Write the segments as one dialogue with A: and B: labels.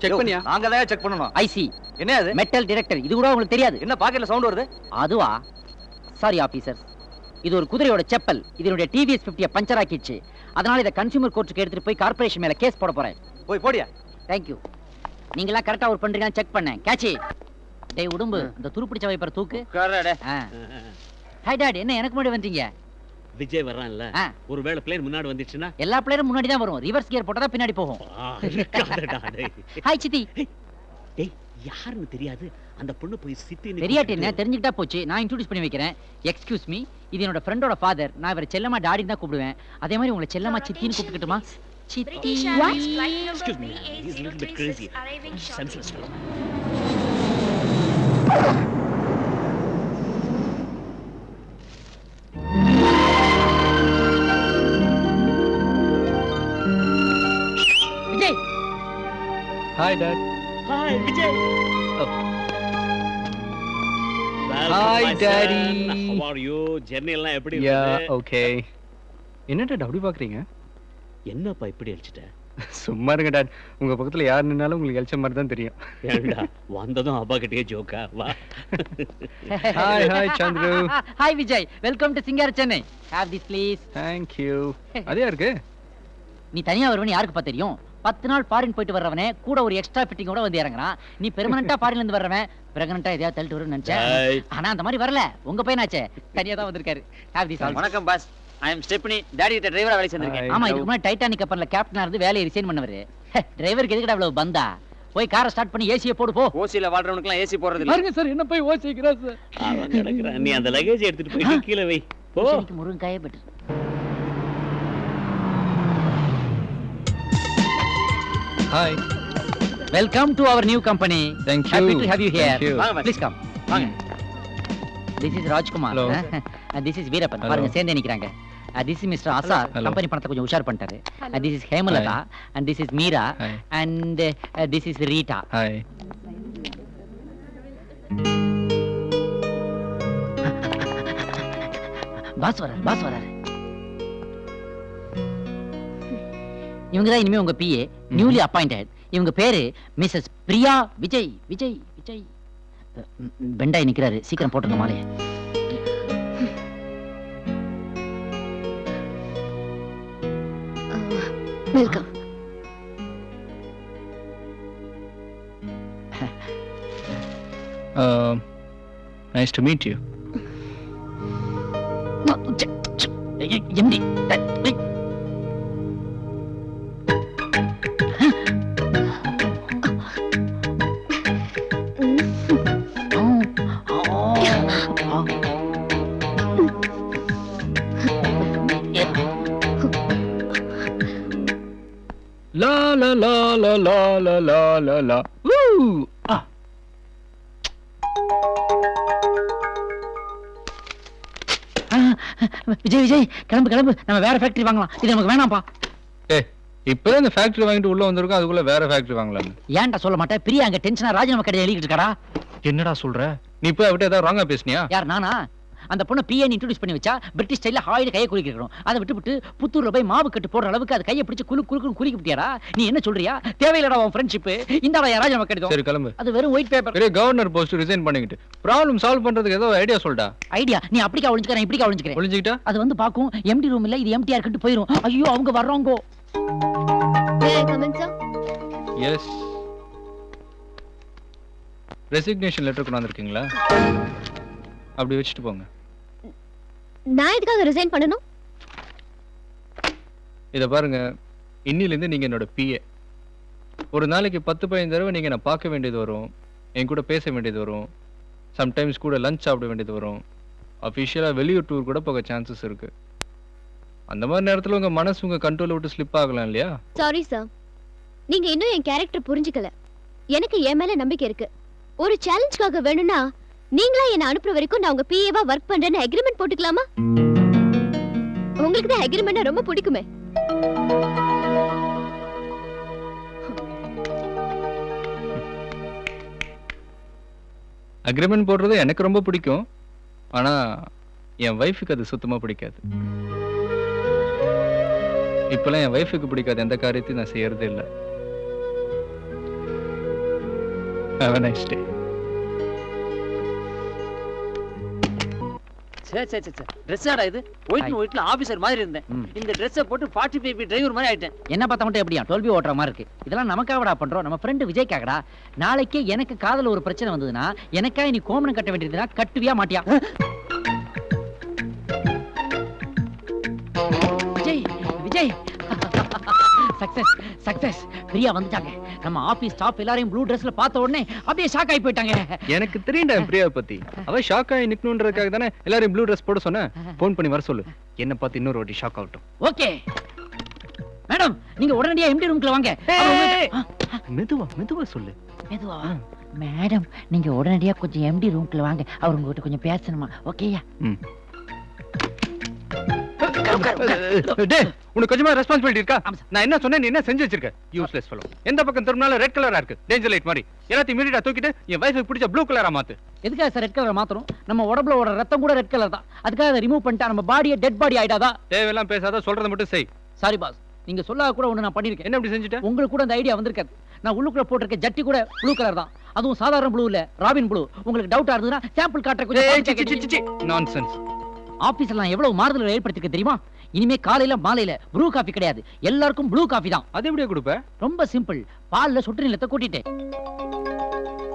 A: Check பண்ணியா?
B: நாங்க தான் செக் பண்ணனும்.
C: ஐசி
B: என்ன அது?
C: Metal detector. இது கூட உங்களுக்கு தெரியாது?
B: என்ன பாக்கெட்ல சவுண்ட் வருது?
C: அதுவா? சாரி ஆபீசர்ஸ், இது ஒரு குதிரையோட செப்பல். இதனுடைய டிவிஎஸ் 50 பஞ்சர் ஆக்கிடுச்சு. அதனால இத கன்சியூமர் கோர்ட்டுக்கு எடுத்துட்டு போய் கார்ப்பரேஷன் மேல கேஸ் போட போறேன்.
B: போய் போடியா.
C: Thank you. நீங்க எல்லாம் கரெக்ட்டா வர்க் பண்றீங்கன்னு செக் பண்ணேன். கேட்ச். டேய் உடும்பு, அந்த துருப்பிடிச்ச வைப்பர் தூக்கு.
B: கரெக்டா.
C: ஹாய் டாட், என்ன எனக்கு முன்னாடி வந்தீங்க?
D: விஜய் வர்றான்ல, ஒருவேளை பிளேன் முன்னாடி வந்துச்சுன்னா?
C: எல்லா பிளேயரும் முன்னாடி தான் வரும். ரிவர்ஸ் கியர் போட்டா தான் பின்னாடி போகும். ஹாய் சித்தி.
D: டேய் யாருன்னு தெரியாது. அந்த பொண்ணு போய் சித்தி
C: தெரியாட்டி என்ன, தெரிஞ்சுக்கிட்டா போச்சு. நான் இன்ட்ரோடியூஸ் பண்ணி வைக்கிறேன். எக்ஸ்கியூஸ் மீ, இது என்னோட ஃப்ரெண்டோட ஃபாதர். நான் இவரை செல்லமா டாடின்னு தான் கூப்பிடுவேன். அதே மாதிரி உங்களை செல்லமா சித்தின்னு கூப்பிட்டுக்கிட்டுமா? சித்தி.
D: Excuse me, he's a little bit crazy. Senseless fellow.
C: Vijay.
A: Hi dad.
D: Hi Vijay.
A: Hi daddy.
D: How are you? Journey எல்லாம் எப்படி
A: யா
D: இருக்கு?
A: ஓகே. என்ன டாட் அப்படி பாக்குறீங்க?
D: என்னப்பா இப்படி அடிச்சிட்ட?
A: சும்மா இருங்க டாட். உங்க பக்கத்துல யார் நின்னாலும் உங்களுக்கு எல்ச்ச மாதிரி தான் தெரியும்.
D: ஏண்டா வந்ததும் அப்பா கிட்டே ஜோக்கா? வா.
A: Hi hi Chandru.
C: Hi Vijay, welcome to Singar Chennai. Have this please.
A: Thank you. அதே இருக்கு.
C: நீ தனியா வருவனே யாருக்கு தெரியும்? 10 நாள் ஃபாரின் போயிட்டு வர்றவனே கூட ஒரு எக்ஸ்ட்ரா ஃபிட்டிங்கோட வந்து இறங்குறான். நீ பெர்மனன்ட்டா ஃபாரின்ல இருந்து வர்றவன் பிரெக்னன்ட்டா எதையா தள்ளிட்டு வரும்னு நினைச்சேன். ஆனா அந்த மாதிரி வரல. உங்க பையனாச்சே தனியா தான் வந்திருக்காரு. Have this all.
B: வணக்கம் பாஸ். ஐ அம் ஸ்டெப்னி. டாடி கிட்ட டிரைவரா வேலை செஞ்சிருக்கேன்.
C: ஆமா, இதுக்கு முன்னாடி டைட்டானிக் கப்பல்ல கேப்டனா இருந்து வேலையை ரிசைன் பண்ணவரு. டிரைவருக்கு எதுக்குடா அவ்வளவு பந்தா? போய் காரை ஸ்டார்ட் பண்ணி ஏசியை போடு போ.
B: ஓசில வாழ்றவனுக்குலாம் ஏசி போறது இல்ல.
A: பாருங்க சார், என்ன போய் ஓசிக்கிறா சார்.
D: அவன் கிடக்குறான். நீ அந்த லக்கேஜ் எடுத்துட்டு போய் கீழ வை. போ.
C: முருங்காயே பட்டு.
A: Hi.
C: Welcome to our new company.
A: Thank you.
C: Happy to have you here.
A: Thank you.
B: வாங்க
C: Please come.
B: வாங்க.
C: This is Rajkumar.
A: Hello.
C: This is Veerapan.
A: Hello.
C: பாருங்க சேர்ந்தே நிக்கறாங்க. This is Mr. Asar.
A: Hello.
C: Company பணத்தை கொஞ்சம் உஷார் பண்ணிட்டாரு. This is Hemalata. And this is Meera.
A: Hi.
C: And this is Rita.
A: Hi.
C: Boss வராரு. இவங்க தான் இனிமே உங்க பிஏ, நியூலி அப்பாயிண்டட். இவங்க பேரு மிஸ்ஸஸ் பிரியா விஜய். விஜய் விஜய் பெண்டாய் நிக்கிறாரு. சீக்கிரம் போட்டுங்க மாலைய.
E: Welcome.
A: Nice to meet you.
C: MD.
A: La la la la la la la la la. Woo!
C: Vijay கிளம்பு. நம்ம வேற ஃபேக்டரி வாங்கலாம். இது நமக்கு வேணாம்ப்பா.
A: ஏய், இப்பதான் இந்த ஃபேக்டரி வாங்கிட்டு உள்ள வந்திருக்கோம். அதுக்குள்ள வேற ஃபேக்டரி வாங்கலாம்.
C: ஏன்டா சொல்ல மாட்டேன்? பிரியா அங்க டென்ஷனா ராஜினாமா கடையை எழுதிட்டு இருக்காடா.
A: என்னடா சொல்ற? நீ போய் அவட்ட ஏதாவது ராங்கா பேசுனியா?
C: யார், நானா? அந்த பொண்ணு பிஏ இன்ட்ரோடியூஸ் பண்ணி வச்சா பிரிட்டிஷ் ஸ்டைல்ல ஹாயில கையை குலுக்கிக்கணும். அதை விட்டு புத்தூர்ல போய் மாவு கட்டு போடுற அளவுக்கு அது கையை பிடிச்சு குலுக்குன்னு குலுக்கி விட்டியாடா. நீ என்ன சொல்றியா? தேவையில்லடா உன் ஃப்ரெண்ட்ஷிப். இந்தாடா யாராஜ மக்கள்.
A: சரி கிளம்பு.
C: அது வெறும் ஒயிட் பேப்பர்.
A: பெரிய கவர்னர் போஸ்ட் ரிசைன் பண்ணிக்கிட்டு ப்ராப்ளம் சால்வ் பண்றதுக்கு ஏதோ ஐடியா சொல்டா.
C: ஐடியா? நீ அப்படிக்கா ஒளிஞ்சுக்கிறேன், இப்படிக்கா ஒளிஞ்சுக்கிறேன்.
A: ஒளிஞ்சிக்கிட்டா
C: அது வந்து பாக்கும் எம்டி ரூம் இல்ல, இது எம்டியா இருக்குன்னு போயிரும். ஐயோ அவங்க வர்றாங்க.
A: எஸ். ரெசிக்னேஷன் லெட்டர் கொண்டு வந்திருக்கீங்களா? அப்படி வச்சுட்டு போங்க.
E: நான் எதுக்காக ரிசைன் பண்ணணும்?
A: இத பாருங்க, இன்னிலிருந்து நீங்க என்னோட பிஏ. ஒரு நாளைக்கு 10-15 தடவை நீங்க நான் பார்க்க வேண்டியது வரும், என் கூட பேச வேண்டியது வரும், சம்டைம்ஸ் கூட லஞ்ச் சாப்பிட வேண்டியது வரும், அஃபிஷியலா வெளியூர் டூர் கூட போக சான்சஸ் இருக்கு. அந்த மாதிரி நேரத்துல உங்க மனசு உங்க கண்ட்ரோல விட்டு ஸ்லிப் ஆகலாம் இல்லையா?
E: சாரி சார், நீங்க இன்னும் என் கேரக்டர் புரிஞ்சுக்கல. எனக்கு என் மேல நம்பிக்கை இருக்கு. ஒரு சேலஞ்சுக்காக வேணும்னா நீங்களா என்ன அனுப்புற வரைக்கும் நான் உங்க பிஏவா வர்க் பண்றேன்னு அக்ரிமெண்ட் போட்டுக்கலாமா? உங்களுக்கு தான் அக்ரிமெண்ட் ரொம்ப பிடிக்குமே.
A: அக்ரிமெண்ட் போடுறது எனக்கு ரொம்ப பிடிக்கும். ஆனா என் வைஃபுக்கு அது சுத்தமா பிடிக்காது. இப்பெல்லாம் என் வைஃபுக்கு பிடிக்காது எந்த காரியத்தையும் நான் செய்யறதே இல்லை. Have a nice day.
B: Say dress ஆடா இது ஒயிட்ல ஆபீசர் மாதிரி இருந்தேன். இந்த ட்ரெஸ்ஸை போட்டு 45 டிரைவர் மாதிரி ஆயிட்டேன்.
C: என்ன பார்த்தா மட்டும் எப்படியா 12 ஓட்டுற மாதிரி இருக்கு. இதெல்லாம் நமக்காகடா பண்றோம், நம்ம ஃப்ரெண்டு விஜய்க்காகடா. நாளைக்கே எனக்கு காதல ஒரு பிரச்சனை வந்ததுன்னா எனக்கா நீ கோமணம் கட்ட வேண்டியதுன்னா கட்டுவியா மாட்டியா? Vijay Vijay success success. பிரியா வந்துட்டாங்க. நம்ம ஆபீஸ் ஸ்டாஃப் எல்லாரையும் ப்ளூ ட்ரெஸ்ல பார்த்த உடனே அப்படியே ஷாக் ஆகி போயிட்டாங்க.
A: எனக்கு தெரியும்டா பிரியா பத்தி. அவ ஷாக் ஆகி நிக்கணும்ன்றதுக்காக தானே எல்லாரும் ப்ளூ ட்ரெஸ் போட சொன்னேன். ஃபோன் பண்ணி வர சொல்லு. என்ன பார்த்து இன்னொரு வாட்டி ஷாக் ஆகட்டும்.
C: ஓகே மேடம், நீங்க உடனடியா எம்டி ரூம்க்குள்ள வாங்க.
A: மெதுவா சொல்லு.
C: மெதுவா மேடம், நீங்க உடனடியா கொஞ்சம் எம்டி ரூம்க்குள்ள வாங்க. அவர் உங்ககிட்ட கொஞ்சம் பேசணுமா? ஓகேயா?
A: டேய், உனக்கு கொஞ்சமா ரெஸ்பான்சிபிலிட்டி இருக்கா? நான் என்ன சொன்னேன், நீ என்ன செஞ்சு வச்சிருக்க? Useless fellow. எந்த பக்கம் திரும்பினாலும் ரெட் கலரா இருக்கு, டேஞ்சர் லைட் மாதிரி. எல்லாத்தையும் இமிடியேட்டா தூக்கிட்டு என் வைஃபுக்கு பிடிச்ச ப்ளூ கலரா மாத்து.
C: எதுக்காக சார் ரெட் கலர் மாத்தணும்? நம்ம உடம்புல ஓட ரத்தம் கூட ரெட் கலர் தான். அதுக்காக அதை ரிமூவ் பண்ணிட்டா நம்ம பாடியை டெட் பாடி ஆயிடாதா?
A: தேவையெல்லாம் பேசாத, சொல்றத மட்டும் செய்.
C: சாரி பாஸ், நீங்க சொல்லாத கூட ஒண்ணு நான் பண்ணிருக்கேன்.
A: என்ன இப்படி செஞ்சுட்ட?
C: உங்களுக்கு கூட அந்த ஐடியா வந்திருக்காது. நான் உள்ளுக்குள்ள போட்டிருக்க ஜட்டி கூட ப்ளூ கலர் தான். அதுவும் சாதாரண ப்ளூ இல்ல, ராபின் ப்ளூ. உங்களுக்கு டவுட்டா இருந்ததுன்னா சாம்பிள் காட்டுற கொஞ்சம்.
A: நான்சென்ஸ்.
C: ஆபீஸ்ல நான் எவ்வளவு மாறுதல் ஏற்படுத்திக்க தெரியுமா? இனிமே காலையில மாலையில ப்ளூ காபி கிடையாது, எல்லாருக்கும் ப்ளூ காபி தான்.
A: அது எப்படியே கொடுப்ப?
C: ரொம்ப சிம்பிள். பால்ல சொட்டு நீலத்தை கூட்டிட்டேன்.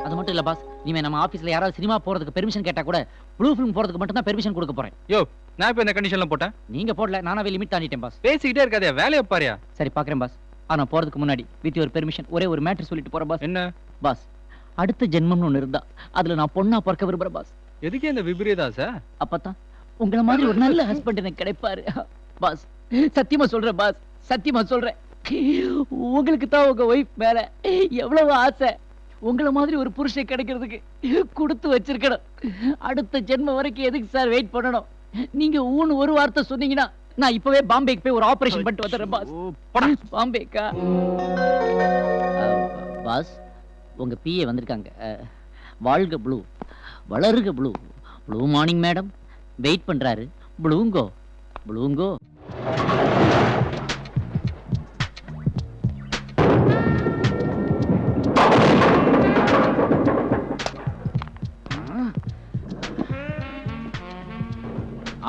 C: அது மட்டும் இல்ல பாஸ், இனிமே நம்ம ஆபீஸ்ல யாராவது சினிமா போறதுக்கு பெர்மிஷன் கேட்டா கூட ப்ளூ ஃபிலிம் போறதுக்கு மட்டும் தான் பெர்மிஷன் கொடுக்க போறேன்.
A: யோ, நான் இப்ப இந்த கண்டிஷன்ல போட்டேன்.
C: நீங்க போடல, நானாவே லிமிட் தாண்டிட்டேன் பாஸ்.
A: பேசிக்கிட்டே இருக்காதே, வேலைய பாரியா.
C: சரி பாக்குறேன் பாஸ். ஆனா போறதுக்கு முன்னாடி வித் யுவர் பெர்மிஷன் ஒரே ஒரு மேட்டர் சொல்லிட்டு போறேன் பாஸ்.
A: என்ன
C: பாஸ்? அடுத்த ஜென்மம்னு ஒண்ணு இருந்தா அதுல நான் பொண்ணா பிறக்க விரும்புறேன் பாஸ்.
A: எதுக்கு இந்த விபரீதாசா?
C: அப்பதான் உங்களை மாதிரி ஒரு நல்ல ஹஸ்பண்ட் எனக்கு கிடைப்பாரு பாஸ். சத்தியமா சொல்றேன் பாஸ், சத்தியமா சொல்றேன். உங்களுக்கு தான் உங்க ஒய்ஃப் மேல எவ்வளவு ஆசை. உங்களை மாதிரி ஒரு புருஷன் கிடைக்கிறதுக்கு கொடுத்து வச்சிருக்கணும். அடுத்த ஜென்மம் வரைக்கும் எதுக்கு சார் வெயிட் பண்ணணும்? நீங்க ஊன்னு ஒரு வார்த்தை சொன்னீங்கன்னா நான் இப்பவே பாம்பேக்கு போய் ஒரு ஆபரேஷன் பண்ணிட்டு வந்துடுறேன் பாஸ். பாம்பேக்கா? பாஸ், உங்க பிஏ வந்திருக்காங்க. வாழ்க ப்ளூ, வளருக blue. Blue morning madam. Wait பண்றாரு. ப்ளூங்கோ ப்ளூங்கோ.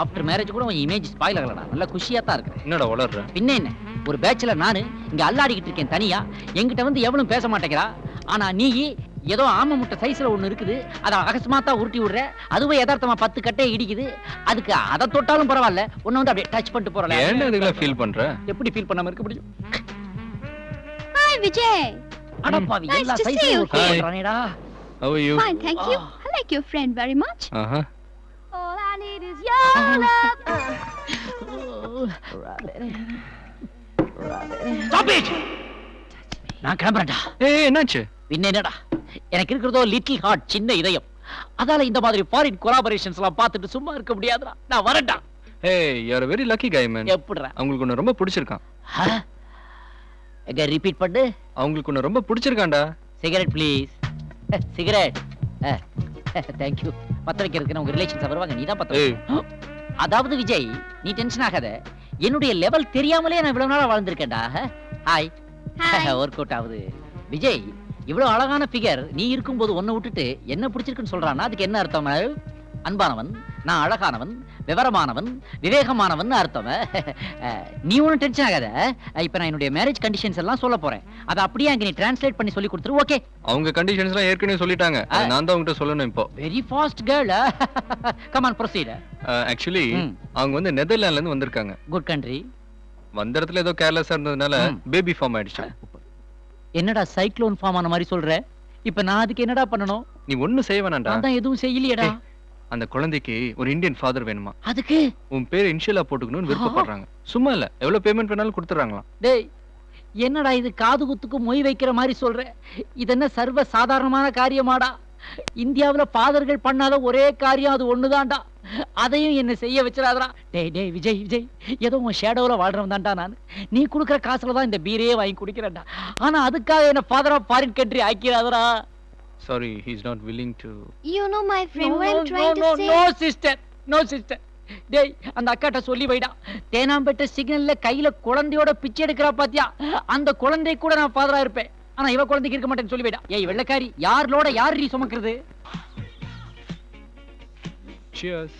C: ஆஃப்டர் மேரேஜ் கூட உன் இமேஜ் ஸ்பாயில் ஆகலடா. நல்ல குஷியா தான் இருக்கு.
A: என்னடா வளர்ற?
C: பின்ன என்ன, ஒரு பேச்சுலர் நானு இங்க அல்லாடிக்கிட்டு இருக்கேன் தனியா. என்கிட்ட வந்து எவனும் பேச மாட்டேங்கிறா. ஆனா நீ ஏதோ ஆம முட்டை சைஸ்ல ஒண்ணு இருக்குது, அத அகஸ்மாத்தா உருட்டி விடுற. அதுவே யதார்த்தமா 10 கட்டை இடிக்குது. அதுக்கு அதை தொட்டாலும் பரவாயில்ல, உன்னை வந்து அப்படியே டச் பண்ணிட்டு போறல.
A: ஏன்டா இதுல ஃபீல் பண்ற?
C: எப்படி ஃபீல் பண்ணாம இருக்க முடியும்?
E: Hi Vijay.
C: அடப்பாவி,
E: Nice
C: எல்லா
E: to see
C: சைஸ்லயும்
E: you.
C: ஒரு கை பண்றானேடா.
A: How are you?
E: Fine, thank you. I like your friend very much.
A: Uh-huh.
E: All I need is your love.
C: Stop it! நான் கிளம்புறேன்டா.
A: ஏய், என்னாச்சு?
C: பின்ன என்னடா, எனக்கு இருக்கிறதோ லிட்டில் ஹார்ட், சின்ன இதயம். அதால இந்த மாதிரி ஃபாரின் கொலாபரேஷன்ஸ் எல்லாம் பார்த்துட்டு சும்மா இருக்க முடியாதுடா. நான் வரேன்டா.
A: Hey, you are a very lucky guy, man.
C: எப்படிடா?
A: அவங்களுக்கு உன்னை ரொம்ப பிடிச்சிருக்கான்.
C: எங்க ரிப்பீட் பண்ணு.
A: அவங்களுக்கு உன்னை ரொம்ப பிடிச்சிருக்கான்டா.
C: Cigarette please. Cigarette. Thank you. பத்த வைக்கிறதுக்கு உங்க ரிலேஷன்ஸ் வருவாங்க, நீ தான் பத்த வை. அதாவது விஜய், நீ டென்ஷன் ஆகாத. என்னுடைய லெவல் தெரியாமலே நான் இவ்வளவு நாளா வாழ்ந்திருக்கேன்டா. ஹாய். ஒர்க் அவுட் ஆகுது. விஜய், இவ்வளவு அழகான ஃபிகர் நீ இருக்கும்போது ஒன்ன விட்டுட்டு என்ன பிடிச்சிருக்குன்னு சொல்றான்னா அதுக்கு என்ன அர்த்தம்? அன்பானவன், நான் அழகானவன், விவரமானவன், விவேகமானவன் அர்த்தம். நீ ஒன்னும் டென்ஷன் ஆகாத. இப்ப நான் என்னுடைய மேரேஜ் கண்டிஷன்ஸ் எல்லாம் சொல்ல போறேன். அதை அப்படியே அங்க நீ டிரான்ஸ்லேட் பண்ணி சொல்லி கொடுத்துரு. ஓகே?
A: அவங்க கண்டிஷன்ஸ் எல்லாம் ஏற்கனவே சொல்லிட்டாங்க. நான் தான் உங்ககிட்ட சொல்லணும் இப்போ.
C: Very fast girl. Come on proceed.
A: Actually அவங்க வந்து நெதர்லாண்ட்ல இருந்து வந்திருக்காங்க.
C: Good country.
A: வந்த இடத்துல ஏதோ கேர்லெஸ்ஸா இருந்ததுனால பேபி ஃபார்ம் ஆயிடுச்சு.
C: என்னடா சைக்ளோன் ஃபார்ம் ஆன மாதிரி சொல்ற? இப்ப நான் அதுக்கு என்னடா பண்ணணும்?
A: நீ ஒண்ணும் செய்ய வேணாம்டா.
C: நான் தான் எதுவும் செய்யலையேடா.
A: அந்த குழந்தைக்கு ஒரு இந்தியன் ஃபாதர் வேணுமா?
C: அதுக்கு
A: உன் பேர் இன்ஷியலா போட்டுக்கணும்னு விருப்பப்படுறாங்க. சும்மா இல்ல, எவ்வளவு பேமெண்ட் வேணாலும் கொடுத்துறாங்களாம்.
C: டேய், என்னடா இது காது குத்துக்கு மொய் வைக்கிற மாதிரி சொல்ற? இது என்ன சர்வ சாதாரணமான காரியமாடா? இந்தியாவுல ஃபாதர்கள் பண்ணாத ஒரே காரியம் அது ஒண்ணுதான்டா. அதையும் என்ன செய்ய வச்சிடாதடா. டேய் டேய் விஜய், விஜய், ஏதோ உன் ஷேடோல வாழ்றவன் தான்டா நான். நீ குடுக்குற காசுல தான் இந்த பீரையே வாங்கி குடிக்கிறேன்டா. ஆனா அதுக்காக என்ன ஃபாதர் ஆஃப் ஃபாரின் கண்ட்ரி ஆக்கிடாதடா.
A: Sorry, he's not willing to.
E: You know my friend, what I'm trying to say.
C: No sister, no sister. டேய், அந்த அக்காட்ட சொல்லி வைடா. தேனாம்பேட்டை சிக்னல்ல கையில குழந்தையோட பிச்சை எடுக்கிறா பாத்தியா? அந்த குழந்தை கூட நான் ஃபாதரா இருப்பேன். ஆனா இவ குழந்தைக்கு இருக்க மாட்டேன்னு சொல்லி போயிட்டா. ஏய் வெள்ளக்காரி, யாரோட யார் நீ சுமக்கிறது?
A: Cheers.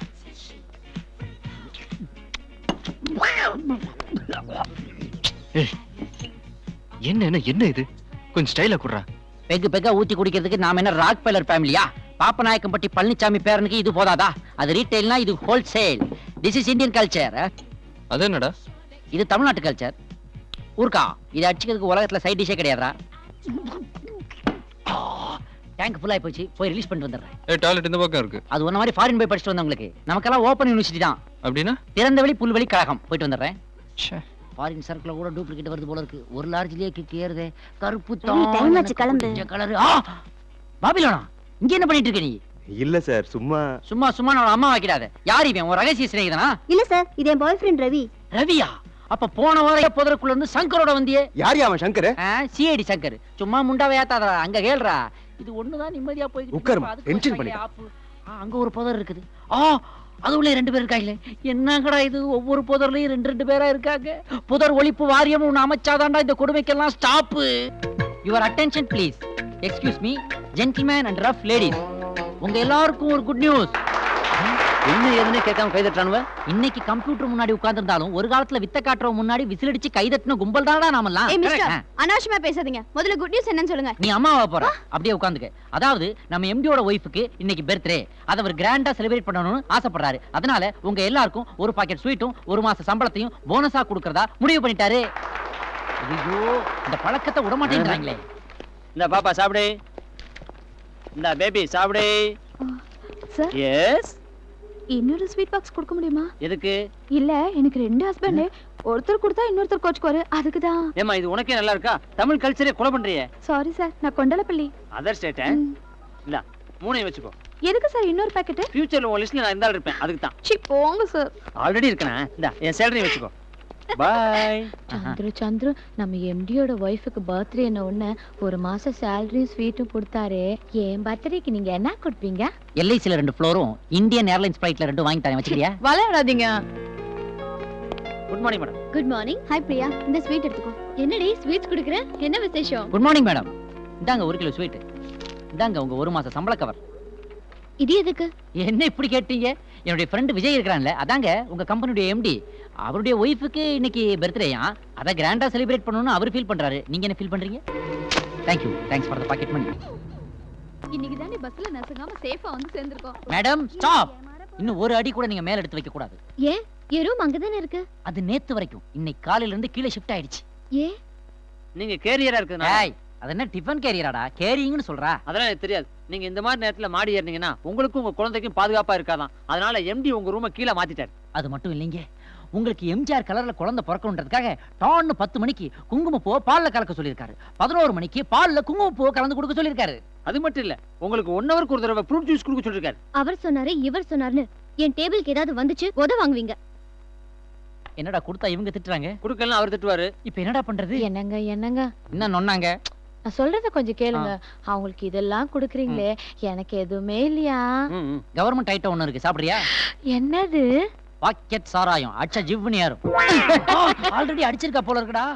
A: என்ன இது கொஞ்சம் ஸ்டைலா குடுறா.
C: பெக்கு பெக்கா ஊத்தி குடிக்கிறதுக்கு நாம என்ன ராக் பெல்லர் ஃபேமிலியா? பாப்பநாயக்கம்பட்டி பழனிசாமி பேரனுக்கு இது போதாதா? அது ரீட்டைல்னா இது wholesale. This is Indian culture.
A: அது என்னடா?
C: இது தமிழ்நாட்டு கல்ச்சர். ஊர்க்கா, இது அடிச்சுக்கிறதுக்கு உலகத்துல சைட் டிஷ்ஷே கிடையாதுடா. டேங்க் ஃபுல் ஆயி போச்சு, போய் ரிலீஸ் பண்ணிட்டு வந்துடுறேன்.
A: டாய்லெட் இந்த பக்கம் இருக்கு.
C: அது ஒன்ன மாதிரி ஃபாரின் போய் படிச்சுட்டு வந்தவங்களுக்கு. நமக்கெல்லாம் ஓப்பன் யூனிவர்சிட்டி தான்.
A: அப்படின்னா
C: திறந்தவெளி புல்வெளி கழகம். போயிட்டு வந்துடுறேன்.
A: ச்சே.
C: ஃபாரின் சர்க்கிள் கூட டூப்ளிகேட் வருது போல இருக்கு. ஒரு லார்ஜ்லயே கிக் ஏறுதே. கருப்பு
E: time ஆச்சு, கிளம்பு.
C: கலர். பாபிலோனா, இங்க என்ன பண்ணிட்டு இருக்க நீ?
F: இல்ல சார், சும்மா
C: சும்மா சும்மா நான் அம்மா வைக்கிடாத. யார் இவன்? ஒரு ரகசிய சிநேகிதனா?
E: இல்ல சார், இது என் பாய் ஃப்ரெண்ட் ரவி.
C: ரவியா? அப்ப போன வாரம் புதருக்குள்ள இருந்து சங்கரோட வந்தியே.
F: யார் அவன் சங்கர்?
C: சிஐடி சங்கர். சும்மா முண்டாவை ஏத்தாதடா. அங்க கேள்றா. இது ஒண்ணுதான் நிம்மதியா போயிட்டு
F: உட்காருமா,
C: அதுக்கு
F: tension
C: ஒரு
F: பண்ணிக்க.
C: ஆப்பு. அங்க ஒரு புதர் இருக்குது. அது உள்ள 2 பேர் இருக்காங்களே. என்னங்கடா இது? ஒவ்வொரு புதர்லயும் 2 பேரா இருக்காங்க. புதர் ஒழிப்பு வாரியம் ஒண்ணு அமைச்சாதான்டா இந்த கொடுமைக்கெல்லாம் stop. Your attention please. Excuse me, gentlemen and rough ladies. உங்க எல்லாருக்கும் ஒரு குட் நியூஸ்.
B: என்ன எதுன்னு கேட்காம கைதட்டானுவ?
C: இன்னைக்கு கம்ப்யூட்டர் முன்னாடி உட்கார்ந்திருந்தாலும் ஒரு காலத்துல வித்த காட்டுறவங்க முன்னாடி விசிலடிச்சு கைதட்டின கும்பல் தானடா நாமெல்லாம்.
E: அனாவசியமா பேசாதீங்க. முதல்ல குட் நியூஸ் என்னன்னு சொல்லுங்க.
C: நீ அம்மாவா போற, அப்படியே உட்காந்துக்க. அதாவது நம்ம எம்டியோட ஒய்ஃபுக்கு இன்னைக்கு பர்த்டே. அதை அவர் கிராண்டா செலிப்ரேட் பண்ணணும்னு ஆசைப்படுறாரு. அதனால உங்க எல்லாருக்கும் ஒரு பாக்கெட் ஸ்வீட்டும் 1 மாச சம்பளத்தையும் போனஸா கொடுக்கறதா முடிவு பண்ணிட்டாரு. ஐயோ, இந்த பழக்கத்தை விட மாட்டேங்கிறாங்களே.
B: இந்த பாப்பா சாப்பிடு. இந்த பேபி சாப்பிடு.
E: Sir,
B: yes.
E: இன்னொரு ஸ்வீட் பாக்ஸ் கொடுக்க முடியுமா?
B: எதுக்கு?
E: இல்ல, எனக்கு 2 ஹஸ்பண்ட். ஒருத்தர் கொடுத்தா இன்னொருத்தர் கோச்சுக்குவாரு, அதுக்கு தான்.
B: ஏமா இது உனக்கே நல்லா இருக்கா? தமிழ் கல்ச்சரே கொலை பண்றியே.
E: சாரி சார், நான் கொண்டலப்பள்ளி.
B: Other state. இல்ல 3 வச்சுக்கோ.
E: எதுக்கு சார் இன்னொரு பாக்கெட்?
B: ஃபியூச்சர்ல உன் லிஸ்ட்ல நான் இருந்தாலும் இருப்பேன், அதுக்கு தான்.
E: சி போங்க சார்.
B: ஆல்ரெடி இருக்கேன். இந்த என் சேலரி வச்சுக்கோ. பை.
E: சந்துரு, நம்ம எம்டியோட ஒய்ஃபுக்கு பர்த்டே என்ன ஒண்ணு 1 மாச சேலரியும் ஸ்வீட்டும் கொடுத்தாரு. என் பர்த்டேக்கு நீங்க என்ன கொடுப்பீங்க?
C: எல்ஐசில 2 ஃப்ளோரும் இந்தியன் ஏர்லைன்ஸ் ஃபிளைட்ல 2 வாங்கி தரேன், வச்சுக்கிறியா?
E: விளையாடாதீங்க.
B: Good morning madam.
E: Good morning. Hi Priya, இந்த ஸ்வீட் எடுத்துக்கோ. என்னடி ஸ்வீட்ஸ் குடுக்குற? என்ன விசேஷம்?
C: Good morning madam. இந்தாங்க 1 கிலோ ஸ்வீட். இந்தாங்க உங்க 1 மாச சம்பள கவர்.
E: இது எதுக்கு?
C: என்ன இப்படி கேட்டீங்க? என்னுடைய ஃப்ரெண்ட் விஜய் இருக்கான்ல, அதாங்க உங்க கம்பெனியுடைய எம்டி. அவருடைய ஒய்ஃபுக்கு இன்னைக்கு பர்த்டேயா, அத கிராண்டா செலிப்ரேட் பண்ணனும்னு அவர் ஃபீல் பண்றாரு. நீங்க என்ன ஃபீல் பண்றீங்க? Thank you. Thanks for the pocket money.
E: இன்னைக்கு தானே பஸ்ல நசங்காம சேஃபா வந்து சேர்ந்திருக்கோம்.
C: Madam stop. இன்னும் ஒரு அடி கூட நீங்க மேல எடுத்து வைக்க கூடாது.
E: ஏன்? என் ரூம் அங்கதானே இருக்கு.
C: அது நேத்து வரைக்கும். இன்னைக்கு காலையில இருந்து கீழே ஷிஃப்ட் ஆயிடுச்சு.
E: ஏன்?
B: நீங்க கேரியரா இருக்குதுனா?
C: ஏய், அது என்ன டிஃபன் கேரியராடா? கேரிங்னு சொல்றா?
B: அதெல்லாம் எனக்கு தெரியாது. நீங்க இந்த மாதிரி நேரத்துல மாடி ஏறினீங்கன்னா உங்களுக்கும் உங்க குழந்தைக்கும் பாதுகாப்பா இருக்காதான். அதனால எம்டி உங்க ரூமை கீழே மாத்திட்டாரு.
C: அது மட்டும் இல்லைங்க, உங்களுக்கு எம்ஜிஆர் கலர்ல குழந்தை பிறக்கணுன்றதுக்காக டான்னு 10 மணிக்கு குங்குமப்பூ பால்ல கலக்க சொல்லியிருக்காரு. 11 மணிக்கு பால்ல குங்குமப்பூ கலந்து கொடுக்க சொல்லியிருக்காரு.
B: அது மட்டும் இல்ல, உங்களுக்கு 1 ஹவருக்கு ஒரு தடவை ஃப்ரூட் ஜூஸ் கொடுக்க சொல்லிருக்காரு.
E: அவர் சொன்னாரு, இவர் சொன்னாருன்னு என் டேபிளுக்கு ஏதாவது வந்துச்சு உத வாங்குவீங்க.
C: என்னடா கொடுத்தா இவங்க திட்டுறாங்க,
B: கொடுக்கலாம் அவர் திட்டுவாரு.
C: இப்ப என்னடா பண்றது?
E: என்னங்க
C: என்ன நொன்னாங்க?
E: நான் சொல்றத கொஞ்சம் கேளுங்க. அவங்களுக்கு இதெல்லாம் குடுக்குறீங்களே, எனக்கு எதுவுமே இல்லையா?
C: கவர்மெண்ட் ஐட்டம் ஒண்ணு இருக்கு, சாப்பிடுறியா?
E: என்னது?
C: பாக்கெட் சாராயம் அடிச்சா ஜிவ்னு யாரும். ஆல்ரெடி அடிச்சிருக்கா போல இருக்குடா.